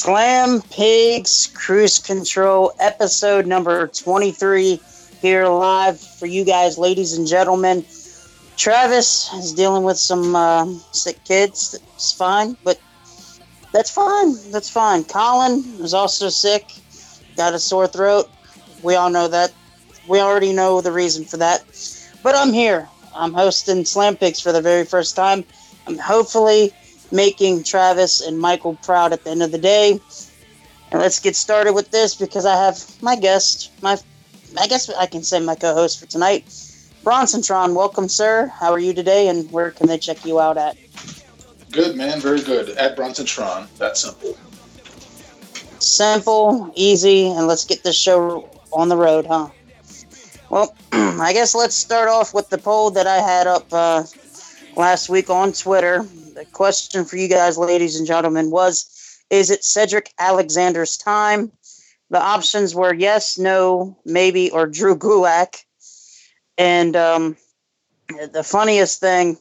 Slam Pigs Cruise Control, episode number 23, here live for you guys, ladies and gentlemen. Travis is dealing with some sick kids. It's fine, but that's fine. That's fine. Colin is also sick, got a sore throat. We all know that. We already know the reason for that. But I'm here. I'm hosting Slam Pigs for the very first time. I'm hopefully making Travis and Michael proud at the end of the day. And let's get started with this because I have my guest, I guess I can say my co-host for tonight, Bronsontron. Welcome, sir. How are you today, and where can they check you out at? Good, man. Very good. At Bronsontron. That's simple. Simple, easy, and let's get this show on the road, huh? Well, I guess let's start off with the poll that I had up last week on Twitter. The question for you guys, ladies and gentlemen, was, is it Cedric Alexander's time? The options were yes, no, maybe, or Drew Gulak. And the funniest thing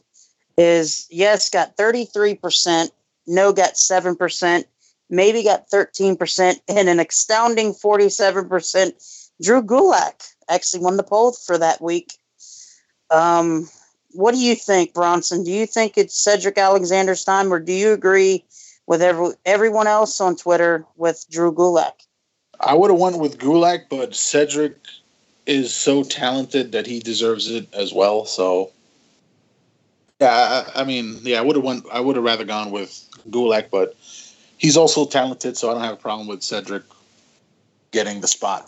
is yes got 33%, no got 7%, maybe got 13%, and an astounding 47%. Drew Gulak actually won the poll for that week. What do you think, Bronson? Do you think it's Cedric Alexander's time, or do you agree with everyone else on Twitter with Drew Gulak? I would have went with Gulak, but Cedric is so talented that he deserves it as well. So, yeah, I would have rather gone with Gulak, but he's also talented, so I don't have a problem with Cedric getting the spot.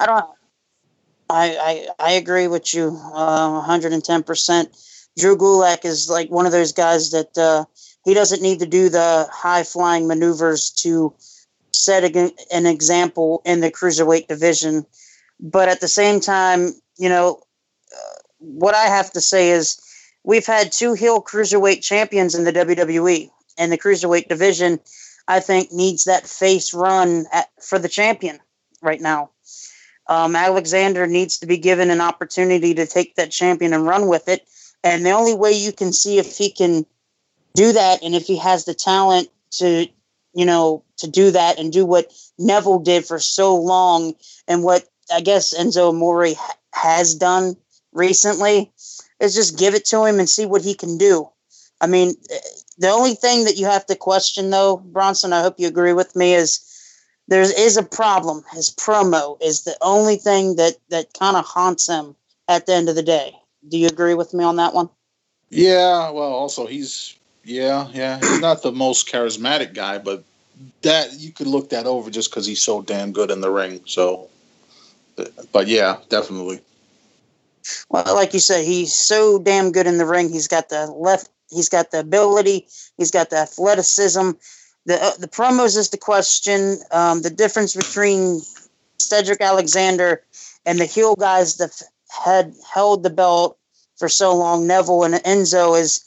I agree with you 110%. Drew Gulak is like one of those guys that he doesn't need to do the high-flying maneuvers to set an example in the cruiserweight division. But at the same time, what I have to say is we've had two heel cruiserweight champions in the WWE, and the cruiserweight division, I think, needs that face run for the champion right now. Alexander needs to be given an opportunity to take that champion and run with it. And the only way you can see if he can do that and if he has the talent to do that and do what Neville did for so long and what I guess Enzo Amore has done recently is just give it to him and see what he can do. I mean, the only thing that you have to question, though, Bronson, I hope you agree with me, is there is a problem. His promo is the only thing that kind of haunts him at the end of the day. Do you agree with me on that one? Yeah, well, also he's not the most charismatic guy, but that you could look that over just because he's so damn good in the ring. So, but yeah, definitely. Well, like you said, he's so damn good in the ring. He's got the ability, he's got the athleticism. The promos is the question. The difference between Cedric Alexander and the heel guys that had held the belt for so long, Neville and Enzo, is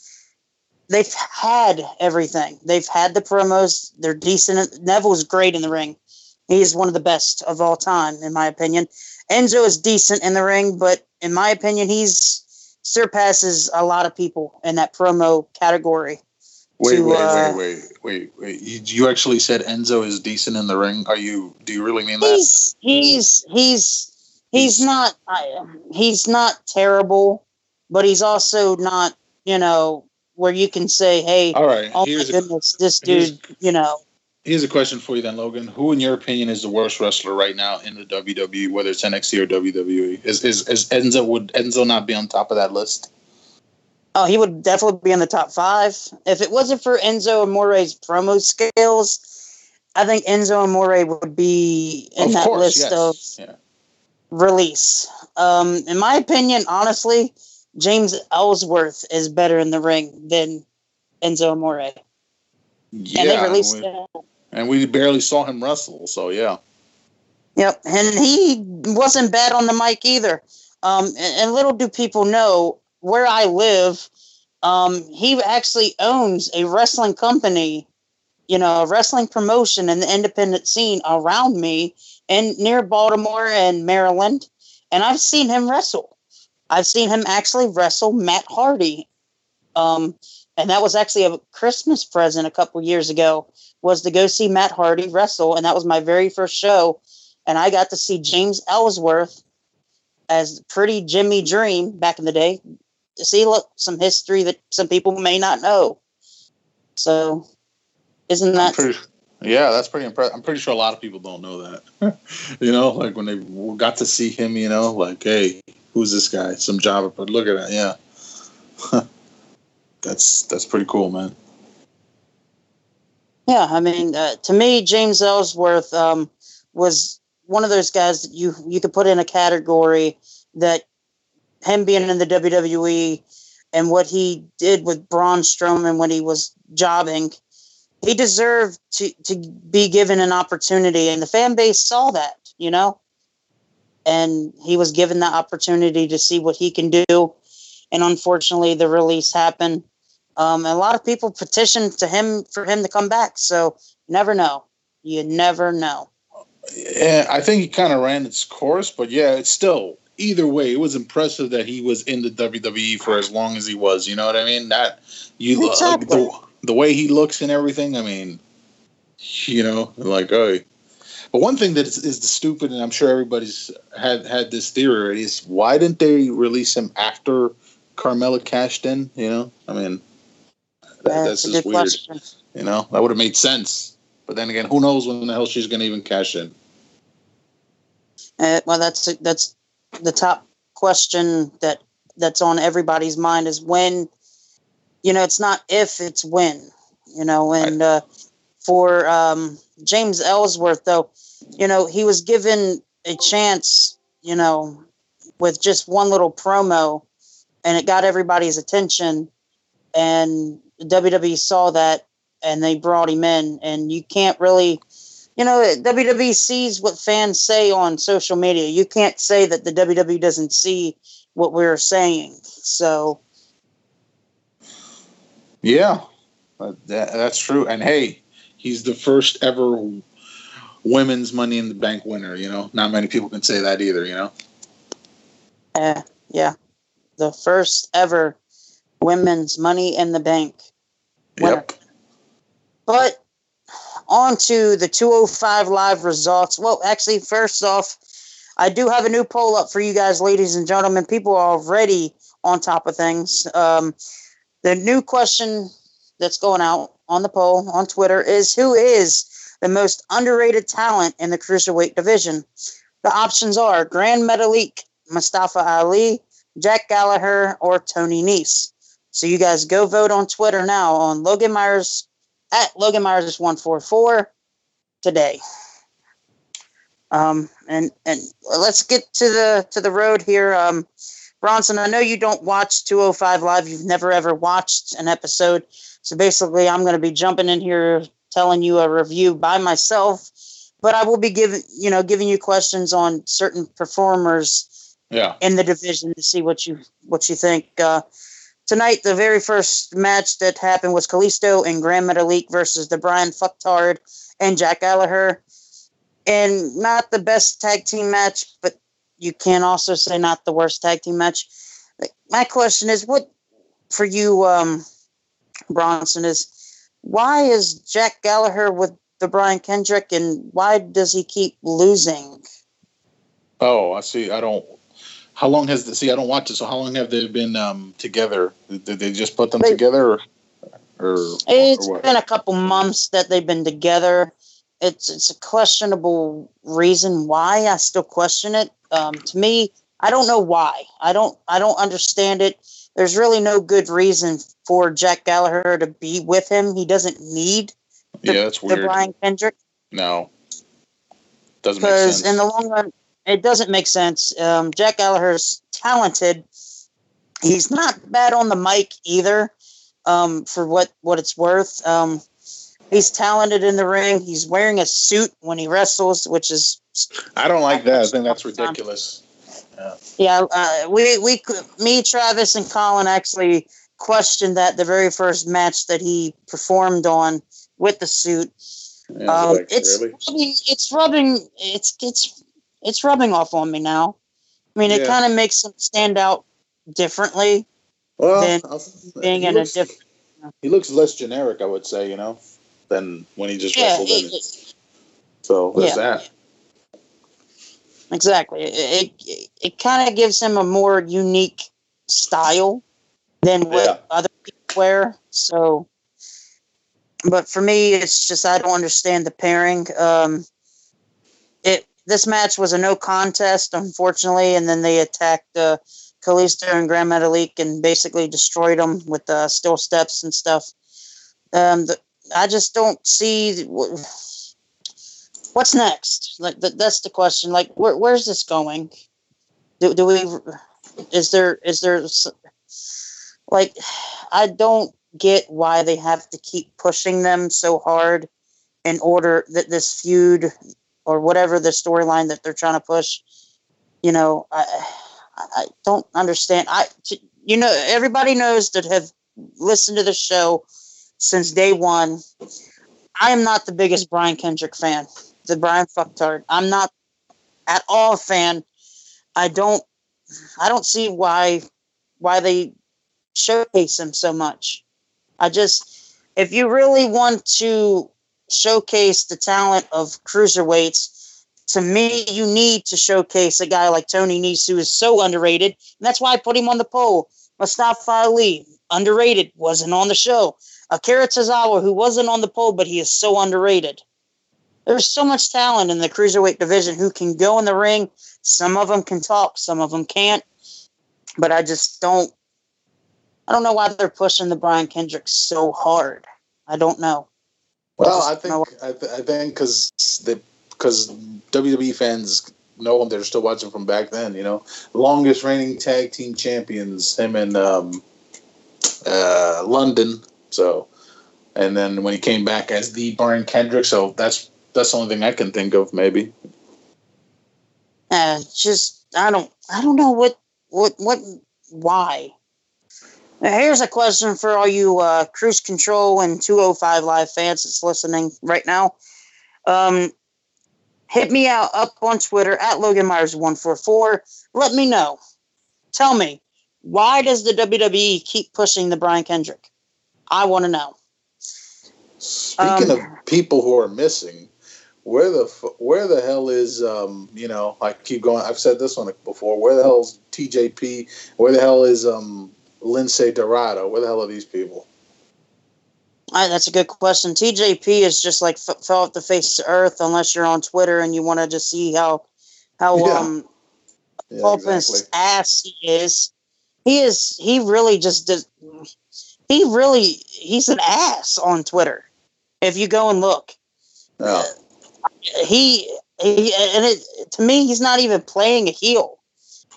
they've had everything. They've had the promos. They're decent. Neville's great in the ring. He's one of the best of all time, in my opinion. Enzo is decent in the ring, but in my opinion, he's surpasses a lot of people in that promo category. Wait. You actually said Enzo is decent in the ring. Do you really mean that? He's not terrible, but he's also not, where you can say, hey, all right, oh my goodness, this dude, Here's a question for you then, Logan. Who, in your opinion, is the worst wrestler right now in the WWE, whether it's NXT or WWE? Would Enzo not be on top of that list? Oh, he would definitely be in the top 5. If it wasn't for Enzo Amore's promo skills, I think Enzo Amore would be in that list of release. In my opinion, honestly, James Ellsworth is better in the ring than Enzo Amore. Yeah, and they released and we barely saw him wrestle, so yeah. Yep, and he wasn't bad on the mic either. And little do people know, where I live, he actually owns a wrestling company, a wrestling promotion in the independent scene around me and near Baltimore and Maryland. And I've seen him wrestle. I've seen him actually wrestle Matt Hardy. and that was actually a Christmas present a couple years ago, was to go see Matt Hardy wrestle, and that was my very first show, and I got to see James Ellsworth as Pretty Jimmy Dream back in the day. See, look, some history that some people may not know. So, isn't that... Yeah, that's pretty impressive. I'm pretty sure a lot of people don't know that. Like when they got to see him, like, hey, who's this guy? Some jobber, but look at that. Yeah. That's pretty cool, man. Yeah, I mean, to me, James Ellsworth was one of those guys that you could put in a category that him being in the WWE and what he did with Braun Strowman when he was jobbing, he deserved to be given an opportunity, and the fan base saw that, and he was given that opportunity to see what he can do. And unfortunately, the release happened. And a lot of people petitioned to him for him to come back. So you never know. You never know. Yeah, I think he kind of ran its course, but yeah, it's still, either way, it was impressive that he was in the WWE for as long as he was. You know what I mean? That exactly. The way he looks and everything. I mean, like, oh. But one thing that is the stupid, and I'm sure everybody's had this theory already, is why didn't they release him after Carmella cashed in? I mean, that's just weird. Question. That would have made sense. But then again, who knows when the hell she's going to even cash in? Well, that's the top question that's on everybody's mind is when. It's not if, it's when. And for James Ellsworth, though, he was given a chance, with just one little promo, and it got everybody's attention, and WWE saw that, and they brought him in, and you can't really, WWE sees what fans say on social media. You can't say that the WWE doesn't see what we're saying. So, yeah, that's true. And hey, he's the first ever women's Money in the Bank winner. Not many people can say that either. Yeah, the first ever women's Money in the Bank winner. Yep. But on to the 205 Live results. Well, actually, first off, I do have a new poll up for you guys, ladies and gentlemen. People are already on top of things. The new question that's going out on the poll on Twitter is, who is the most underrated talent in the Cruiserweight division? The options are Grand Metalik, Mustafa Ali, Jack Gallagher, or Tony Nese. So you guys go vote on Twitter now on Logan Myers at Logan Myers 144 today. And let's get to the road here. Bronson, I know you don't watch 205 Live. You've never ever watched an episode. So basically, I'm going to be jumping in here, telling you a review by myself, but I will be giving you questions on certain performers in the division to see what you think. Tonight, the very first match that happened was Kalisto and Grand Metalik versus the Brian Fucktard and Jack Gallagher. And not the best tag team match, but you can also say not the worst tag team match. My question is, what for you, Bronson, is why is Jack Gallagher with the Brian Kendrick, and why does he keep losing? Oh, I see. How long has I don't watch it. So how long have they been together? Did they just put them together, or it's what? Been a couple months that they've been together. It's a questionable reason why. I still question it. To me, I don't know why. I don't understand it. There's really no good reason for Jack Gallagher to be with him. He doesn't need that's weird. The Brian Kendrick. No, doesn't make Because sense. in the long run, it doesn't make sense. Jack Gallagher's talented. He's not bad on the mic either. For what it's worth. He's talented in the ring. He's wearing a suit when he wrestles, which is... I don't like that. I think that's ridiculous. Yeah, me, Travis, and Colin actually questioned that the very first match that he performed on with the suit. Yeah, really? It's rubbing off on me now. I mean, it kind of makes him stand out differently than being in a different... he looks less generic, I would say, than when he just wrestled in it. So there's that. Exactly. It kind of gives him a more unique style than what other people wear. So, but for me, it's just I don't understand the pairing. This match was a no contest, unfortunately, and then they attacked Kalisto and Grand Metalik and basically destroyed them with steel steps and stuff. I just don't see what's next. Like that's the question. Like where's this going? Do we? Is there? Like I don't get why they have to keep pushing them so hard in order that this feud or whatever the storyline that they're trying to push. I don't understand. Everybody knows that have listened to the show since day one. I am not the biggest Brian Kendrick fan. The Brian Fucktard. I'm not at all a fan. I don't see why they showcase him so much. If you really want to showcase the talent of cruiserweights, to me, you need to showcase a guy like Tony Nese, who is so underrated. And that's why I put him on the poll. Mustafa Ali, underrated, wasn't on the show. Akira Tozawa, who wasn't on the poll, but he is so underrated. There's so much talent in the cruiserweight division who can go in the ring. Some of them can talk, some of them can't. But I don't know why they're pushing the Brian Kendrick so hard. I don't know. Well, I think because WWE fans know him. They're still watching from back then. Longest reigning tag team champions, him and London. So, and then when he came back as the Brian Kendrick, so that's the only thing I can think of, maybe. I don't know why. Now, here's a question for all you Cruise Control and 205 Live fans that's listening right now. Hit me up on Twitter at Logan Myers 144. Let me know. Tell me, why does the WWE keep pushing the Brian Kendrick? I want to know. Speaking of people who are missing, where the hell is I keep going. I've said this one before. Where the hell is TJP? Where the hell is Lince Dorado? Where the hell are these people? That's a good question. TJP is just like fell off the face of the earth unless you're on Twitter and you want to just see how exactly. Ass he is. He really just does. He's an ass on Twitter. If you go and look, yeah. To me, he's not even playing a heel.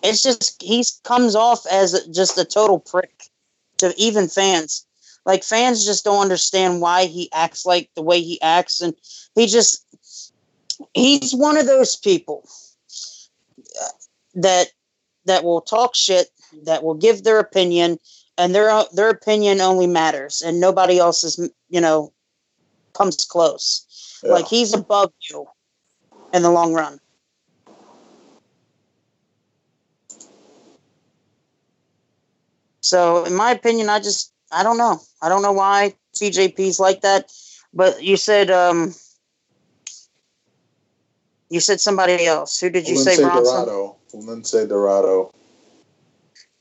It's just he comes off as just a total prick to even fans. Like, fans just don't understand why he acts like the way he acts, and he's one of those people that will talk shit, that will give their opinion, and their opinion only matters, and nobody else's, comes close. Yeah. Like, he's above you in the long run. So, in my opinion, I don't know. I don't know why TJP's like that. But you said somebody else. Who did you say, Bronson? Lince Dorado.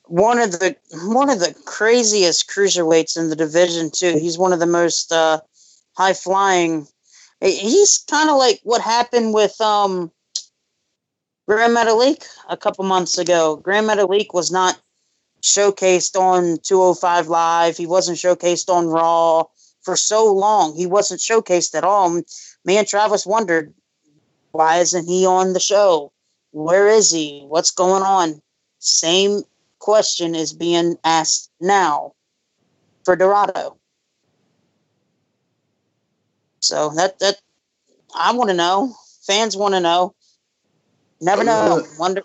One of the craziest cruiserweights in the division too. He's one of the most high flying. He's kind of like what happened with Grand Metalik a couple months ago. Grand Metalik was not showcased on 205 Live. He wasn't showcased on Raw for so long. He wasn't showcased at all. Me and Travis wondered, why isn't he on the show? Where is he? What's going on? Same question is being asked now for Dorado. So that I want to know. Fans want to know. Never know. Wonder.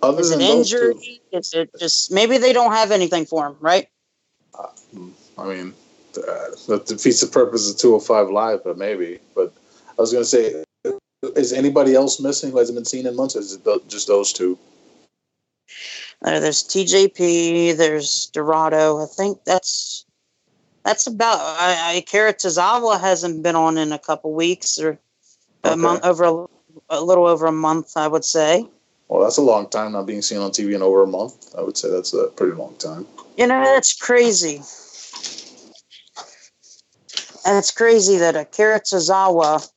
Is it injury? Is it just maybe they don't have anything for him, right? That defeats the purpose of 205 Live, but maybe. But I was going to say, is anybody else missing who hasn't been seen in months? Or is it just those two? There's TJP. There's Dorado. I think that's That's about. Kara Tozawa hasn't been on in a couple weeks or a month, a little over a month, I would say. Well, that's a long time not being seen on TV in over a month. I would say that's a pretty long time. That's crazy. And it's crazy that Akira Tozawa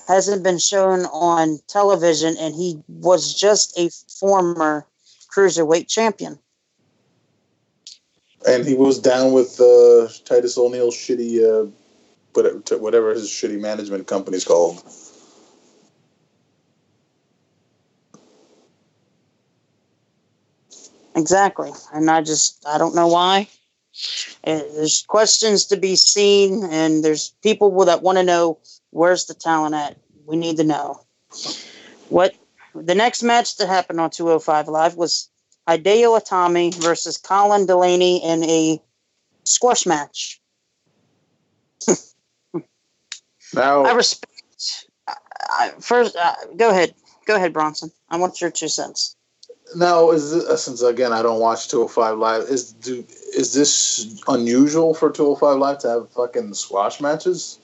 hasn't been shown on television, and he was just a former cruiserweight champion. And he was down with Titus O'Neil's shitty, whatever his shitty management company's called. Exactly. And I don't know why. There's questions to be seen, and there's people that want to know where's the talent at. We need to know. What the next match that happened on 205 Live was Hideo Itami versus Colin Delaney in a squash match. Now, I respect. First, go ahead, Bronson. I want your 2 cents. Now, since again I don't watch 205 Live, is this unusual for 205 Live to have fucking squash matches,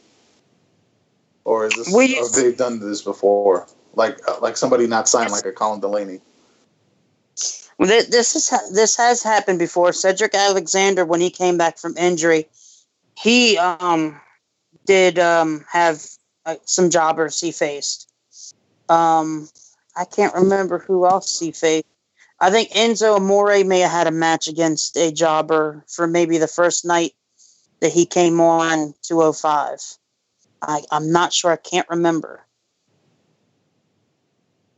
or is this have they done this before? Like somebody not signed like a Colin Delaney. Well, this has happened before. Cedric Alexander, when he came back from injury, he did have some jobbers he faced. I can't remember who else he faced. I think Enzo Amore may have had a match against a jobber for maybe the first night that he came on 205. I'm not sure. I can't remember.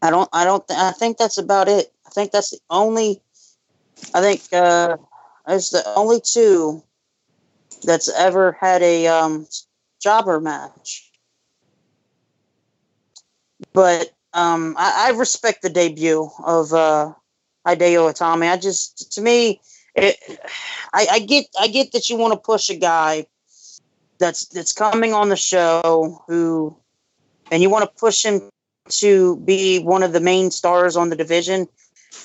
I think that's about it. I think that's the only. I think it's the only 2 that's ever had a jobber match. But I respect the debut of Hideo Itami. To me, I get that you want to push a guy that's coming on the show and you want to push him to be one of the main stars on the division.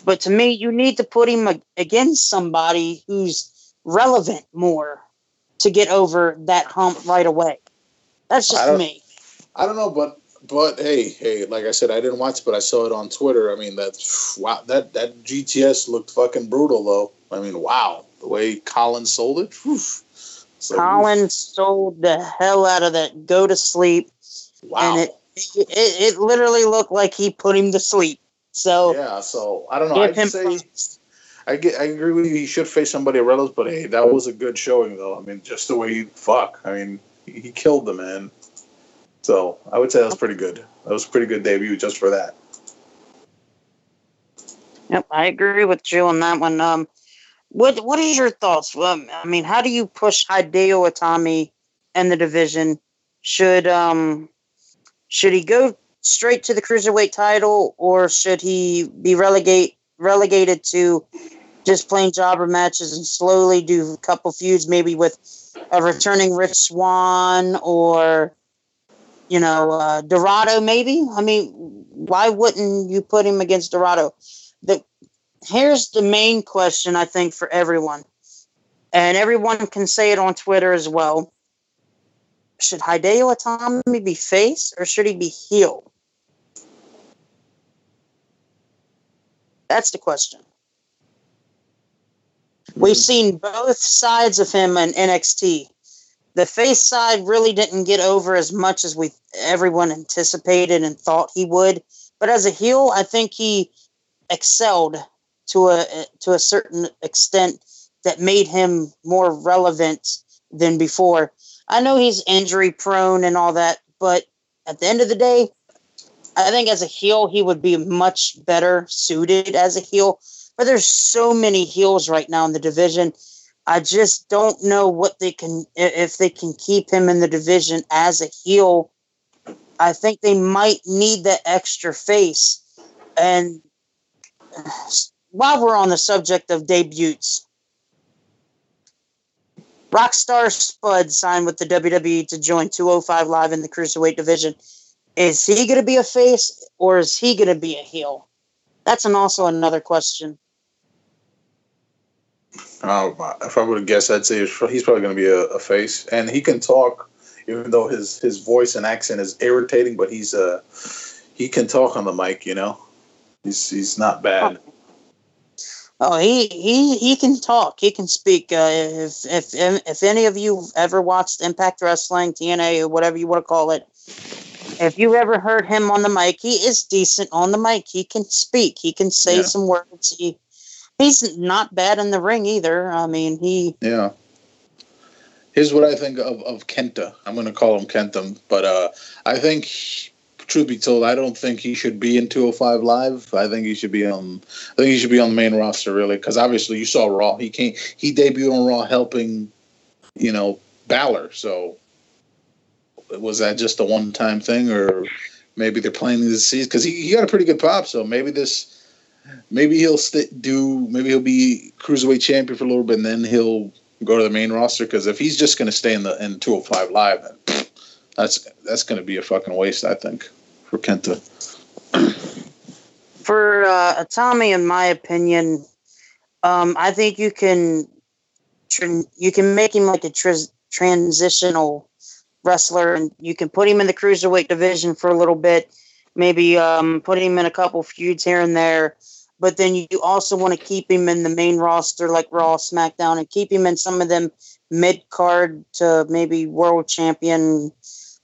But to me, you need to put him against somebody who's relevant more to get over that hump right away. That's just me. I don't know, but hey, like I said, I didn't watch it, but I saw it on Twitter. I mean, that GTS looked fucking brutal, though. I mean, wow, the way Colin sold it. Colin sold the hell out of that. Go to sleep. Wow. And it literally looked like he put him to sleep. So yeah, so I don't know. I'd say I agree with you. He should face somebody relevant, but hey, that was a good showing, though. I mean, just the way he killed the man. So I would say that was pretty good. That was a pretty good debut just for that. Yep, I agree with you on that one. What is your thoughts? I mean, how do you push Hideo Itami in the division? Should he go straight to the cruiserweight title, or should he be relegated to just playing jobber matches and slowly do a couple feuds, maybe with a returning Rich Swann or Dorado, maybe? I mean, why wouldn't you put him against Dorado? Here's the main question, I think, for everyone. And everyone can say it on Twitter as well. Should Hideo Itami be face or should he be heel? That's the question. We've seen both sides of him in NXT. The face side really didn't get over as much as everyone anticipated and thought he would. But as a heel, I think he excelled to a certain extent that made him more relevant than before. I know he's injury prone and all that, but at the end of the day, I think as a heel, he would be much better suited as a heel. But there's so many heels right now in the division. I just don't know if they can keep him in the division as a heel. I think they might need that extra face. And while we're on the subject of debuts, Rockstar Spud signed with the WWE to join 205 Live in the Cruiserweight division. Is he going to be a face or is he going to be a heel? That's also another question. If I would have guessed, I'd say he's probably going to be a face, and he can talk, even though his voice and accent is irritating. But he can talk on the mic. He's not bad. Oh, he can talk. He can speak. If any of you ever watched Impact Wrestling, TNA, or whatever you want to call it, if you ever heard him on the mic, he is decent on the mic. He can speak. He can say some words. He's not bad in the ring either. I mean, Yeah. Here's what I think of Kenta. I'm going to call him Kenta, but I think, truth be told, I don't think he should be in 205 Live. I think he should be on the main roster, really, because obviously you saw Raw. He debuted on Raw helping, Balor. So was that just a one-time thing, or maybe they're planning this season? Because he got a pretty good pop. So maybe he'll be cruiserweight champion for a little bit, and then he'll go to the main roster. Because if he's just going to stay in 205 Live, then that's going to be a fucking waste, I think, for Kenta. For Itami, in my opinion, I think you can make him like a transitional wrestler, and you can put him in the cruiserweight division for a little bit, maybe put him in a couple feuds here and there, but then you also want to keep him in the main roster like Raw, SmackDown, and keep him in some of them mid-card to maybe world champion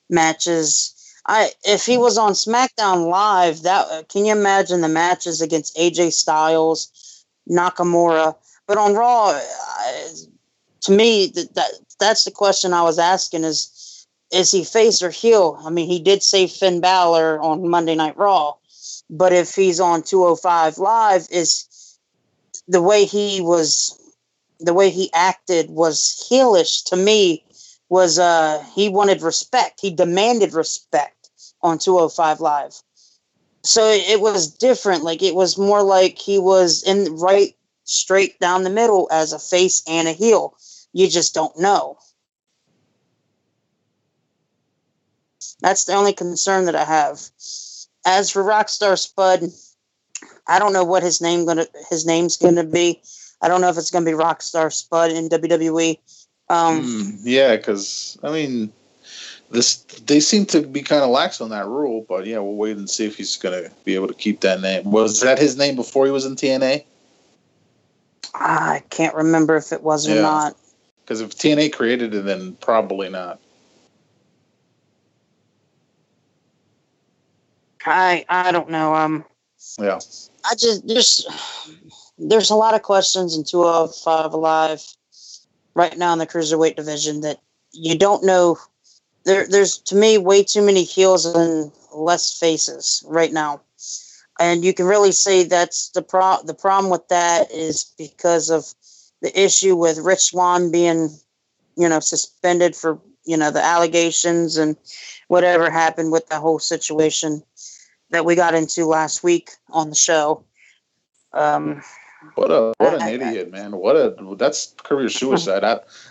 matches. If he was on SmackDown Live, can you imagine the matches against AJ Styles, Nakamura? But on Raw, to me, that's the question I was asking: is he face or heel? I mean, he did say Finn Balor on Monday Night Raw, but if he's on 205 Live, is the way he acted was heelish to me. Was he wanted respect? He demanded respect on 205 Live. So it was different. Like, it was more like he was in right straight down the middle as a face and a heel. You just don't know. That's the only concern that I have. As for Rockstar Spud, I don't know what his name's gonna be. I don't know if it's gonna be Rockstar Spud in WWE. Yeah, because I mean, they seem to be kind of lax on that rule, but yeah, we'll wait and see if he's gonna be able to keep that name. Was that his name before he was in TNA? I can't remember if it was or not. Because if TNA created it, then probably not. I don't know. Yeah. I just there's a lot of questions in 205 Alive right now in the cruiserweight division that you don't know. There's to me way too many heels and less faces right now, and you can really say that's the problem with that is because of the issue with Rich Swann being, suspended for the allegations and whatever happened with the whole situation that we got into last week on the show. What an idiot, man! That's career suicide.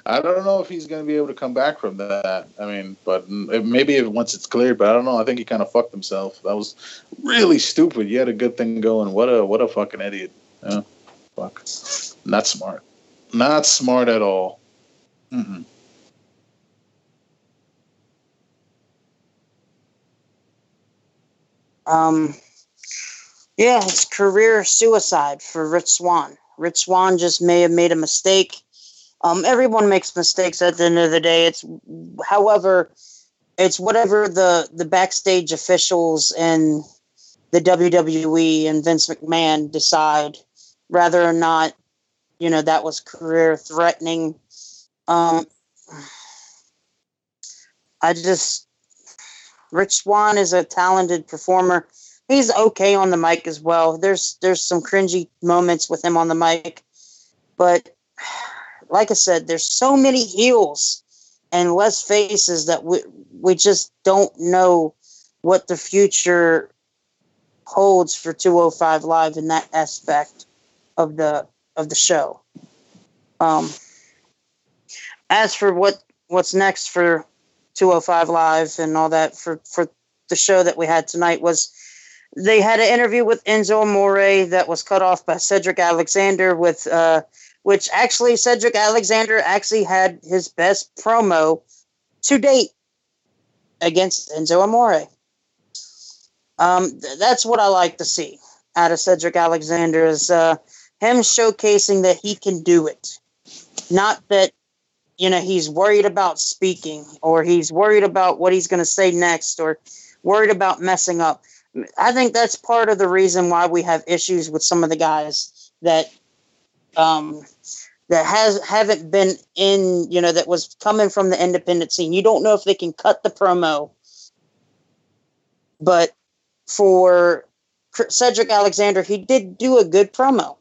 I don't know if he's going to be able to come back from that. I mean, but maybe once it's cleared. But I don't know. I think he kind of fucked himself. That was really stupid. You had a good thing going. What a fucking idiot. Yeah, fuck. Not smart. Not smart at all. Mm-mm. Yeah, it's career suicide for Rich Swann. Rich Swann just may have made a mistake. Everyone makes mistakes at the end of the day. However, it's whatever the backstage officials and the WWE and Vince McMahon decide, whether or not, that was career threatening. Rich Swann is a talented performer. He's okay on the mic as well. There's some cringy moments with him on the mic, but like I said, there's so many heels and less faces that we just don't know what the future holds for 205 Live in that aspect of the show. As for what's next for 205 Live and all that for the show that we had tonight was they had an interview with Enzo Amore that was cut off by Cedric Alexander with which actually Cedric Alexander actually had his best promo to date against Enzo Amore. That's what I like to see out of Cedric Alexander is him showcasing that he can do it. Not that, he's worried about speaking or he's worried about what he's going to say next or worried about messing up. I think that's part of the reason why we have issues with some of the guys that haven't been in, that was coming from the independent scene. You don't know if they can cut the promo. But for Cedric Alexander, he did do a good promo.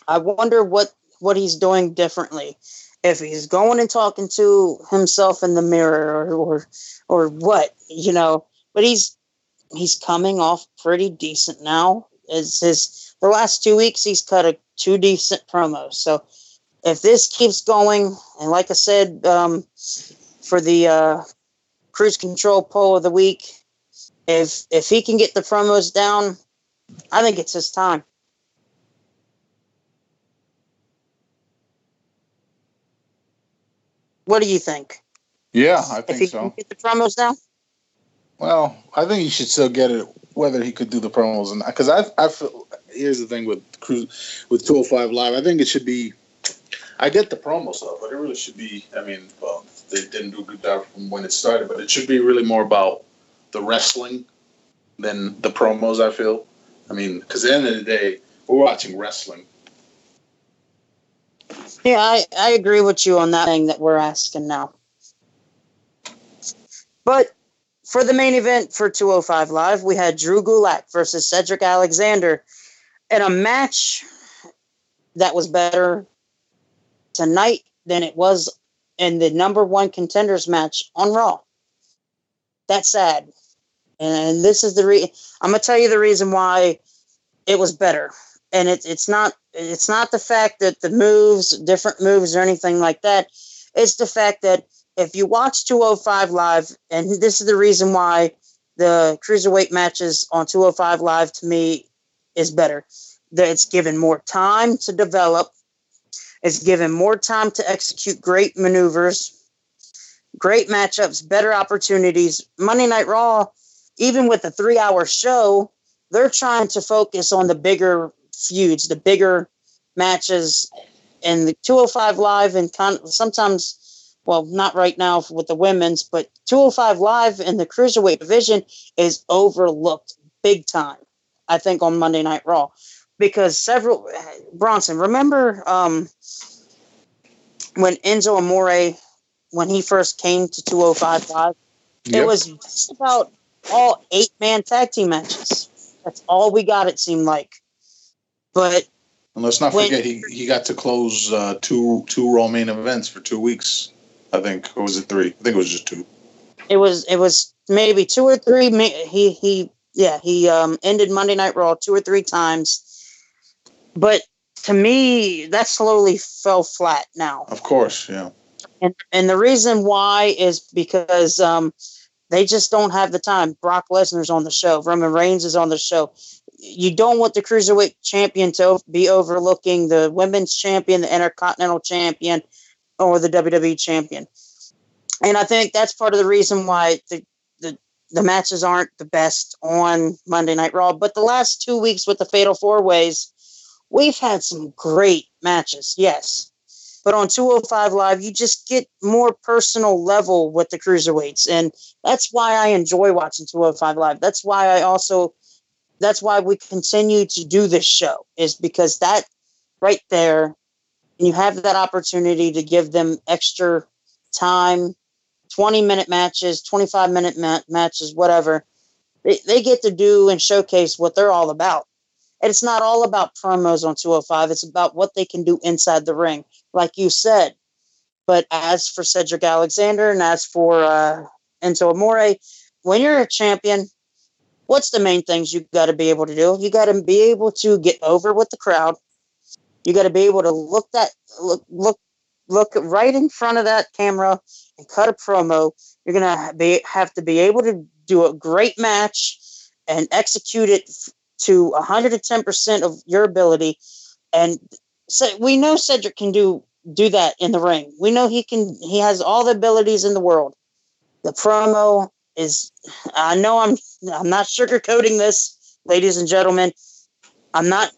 I wonder what he's doing differently. If he's going and talking to himself in the mirror or what, But he's coming off pretty decent now. The last 2 weeks, he's cut two decent promos. So if this keeps going, and like I said, for the Cruise Control poll of the week, if he can get the promos down, I think it's his time. What do you think? Yeah, I think so. If he can get the promos down? Well, I think he should still get it, whether he could do the promos or not. Because I feel, here's the thing with 205 Live. I think it should be, I get the promo stuff, but it really should be, they didn't do a good job from when it started, but it should be really more about the wrestling than the promos, I feel. Because at the end of the day, we're watching wrestling. Yeah, I agree with you on that thing that we're asking now. But for the main event for 205 Live, we had Drew Gulak versus Cedric Alexander in a match that was better tonight than it was in the number one contenders match on Raw. That's sad. And this is I'm going to tell you the reason why it was better. And it's not the fact that the different moves or anything like that. It's the fact that if you watch 205 Live, and this is the reason why the cruiserweight matches on 205 Live to me is better. That it's given more time to develop. It's given more time to execute great maneuvers, great matchups, better opportunities. Monday Night Raw, even with a 3-hour show, they're trying to focus on the bigger feuds, the bigger matches, and the 205 Live and sometimes, well, not right now with the women's, but 205 Live in the cruiserweight division is overlooked big time, I think, on Monday Night Raw. Because Bronson, remember when Enzo Amore, when he first came to 205 Live, It was just about all 8-man tag team matches. That's all we got, it seemed like. But and let's not forget he got to close two Raw main events for 2 weeks, I think. Or was it 3? I think it was just 2. It was maybe 2 or 3. He ended Monday Night Raw 2 or 3 times. But to me, that slowly fell flat now. Of course, yeah. And the reason why is because they just don't have the time. Brock Lesnar's on the show. Roman Reigns is on the show. You don't want the Cruiserweight champion to be overlooking the women's champion, the Intercontinental champion, or the WWE champion. And I think that's part of the reason why the matches aren't the best on Monday Night Raw. But the last 2 weeks with the Fatal 4-Ways, we've had some great matches, yes. But on 205 Live, you just get more personal level with the Cruiserweights. And that's why I enjoy watching 205 Live. That's why we continue to do this show, is because that right there, you have that opportunity to give them extra time, 20-minute matches, 25-minute matches, whatever. They get to do and showcase what they're all about. And it's not all about promos on 205. It's about what they can do inside the ring, like you said. But as for Cedric Alexander and as for Enzo Amore, when you're a champion, what's the main things you got to be able to do? You got to be able to get over with the crowd. You got to be able to look right in front of that camera and cut a promo. You're gonna have to be able to do a great match and execute it to 110% of your ability. And we know Cedric can do that in the ring. We know he can. He has all the abilities in the world. The promo is. I know I'm not sugarcoating this, ladies and gentlemen. I'm not.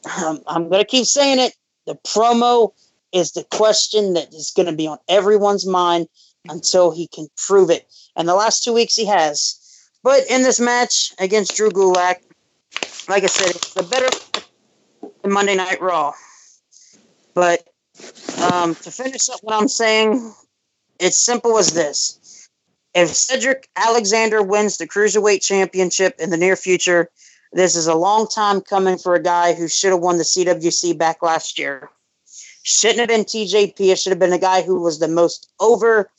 I'm going to keep saying it. The promo is the question that is going to be on everyone's mind until he can prove it. And the last 2 weeks he has. But in this match against Drew Gulak, like I said, it's the better than Monday Night Raw. But to finish up what I'm saying, it's simple as this. If Cedric Alexander wins the Cruiserweight Championship in the near future, this is a long time coming for a guy who should have won the CWC back last year. Shouldn't have been TJP. It should have been a guy who was the most over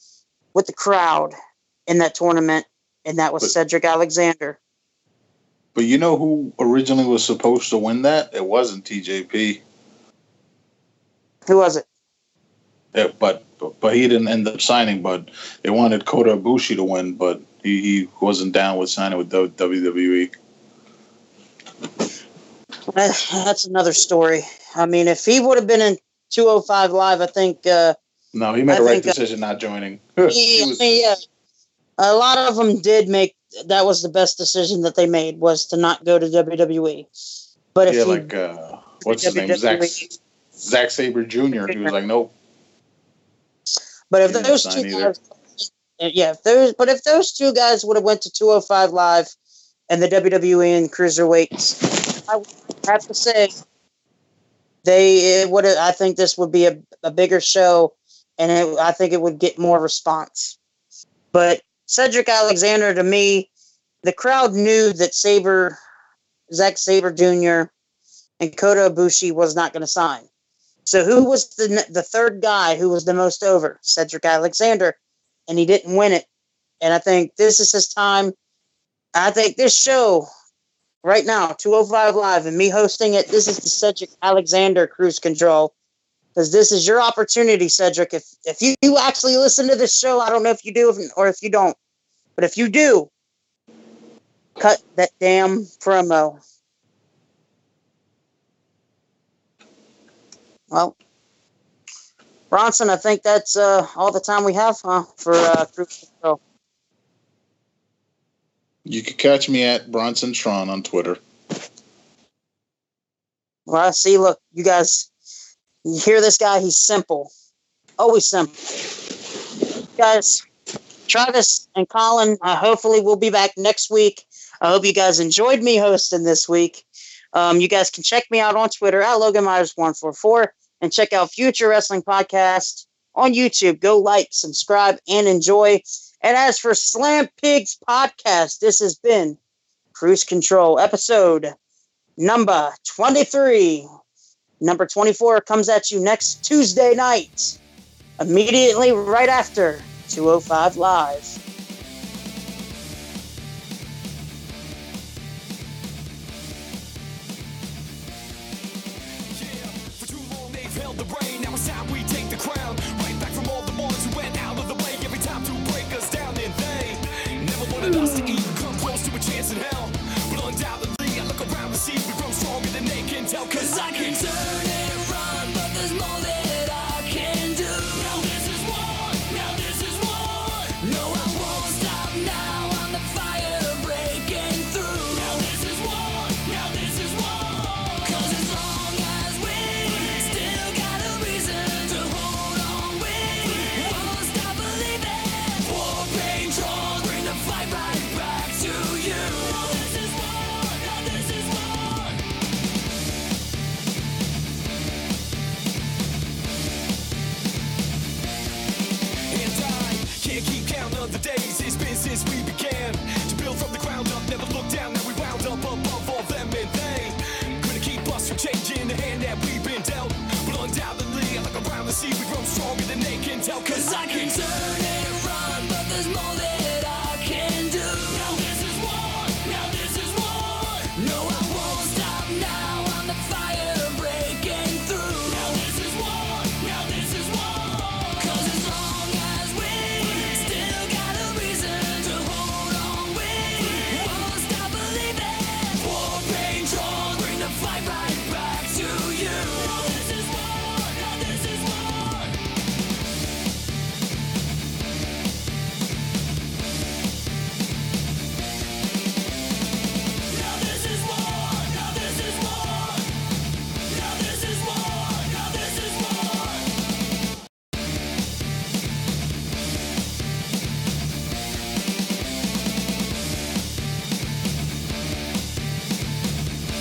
with the crowd in that tournament, and that was Cedric Alexander. But you know who originally was supposed to win that? It wasn't TJP. Who was it? Yeah, but he didn't end up signing. But they wanted Kota Ibushi to win, but he wasn't down with signing with WWE. That's another story. I mean, if he would have been in 205 Live, I think... no, he made the right decision not joining. Yeah. A lot of them did make... That was the best decision that they made, was to not go to WWE. But if what's his name? Zack Sabre Jr. He was like, nope. But if those two guys... if those two guys would have went to 205 Live and the WWE and Cruiserweights, I would have to say I think this would be a bigger show, and I think it would get more response. But Cedric Alexander, to me, the crowd knew that Zack Sabre Jr. and Kota Ibushi was not going to sign. So who was the third guy who was the most over? Cedric Alexander, and he didn't win it. And I think this is his time. I think this show right now, 205 Live, and me hosting it, this is the Cedric Alexander Cruise Control. Because this is your opportunity, Cedric. If you actually listen to this show, I don't know if you do or if you don't. But if you do, cut that damn promo. Well, Bronson, I think that's all the time we have for Cruise Control. You can catch me at Bronsontron on Twitter. Well, see, look, you guys, you hear this guy? He's simple. Always simple. Guys, Travis and Colin, hopefully we'll be back next week. I hope you guys enjoyed me hosting this week. You guys can check me out on Twitter at Logan Myers144 and check out Future Wrestling Podcast on YouTube. Go like, subscribe, and enjoy. And as for Slam Pigs Podcast, this has been Cruise Control episode number 23. Number 24 comes at you next Tuesday night, immediately right after 205 Live. Us to even come close to a chance in hell. But undoubtedly, I look around and see we grow stronger than they can tell. Cause I can turn and run, but there's more that I can do. Now this is war, now this is war. No, I won't stop now, I'm the fire breaking through. Now this is war, now this is war. Cause as long as we still got a reason to hold on, we won't stop believing. War, pain, trolls, bring the fight right back to you. Now this is war, now this is war. And I can't keep count of the days it's been since we began to build from the ground up, never look down. Now we wound up above all them and they gonna keep us from changing the hand that we've been dealt. But undoubtedly, I look around and see we grow stronger than they can tell. Cause I can turn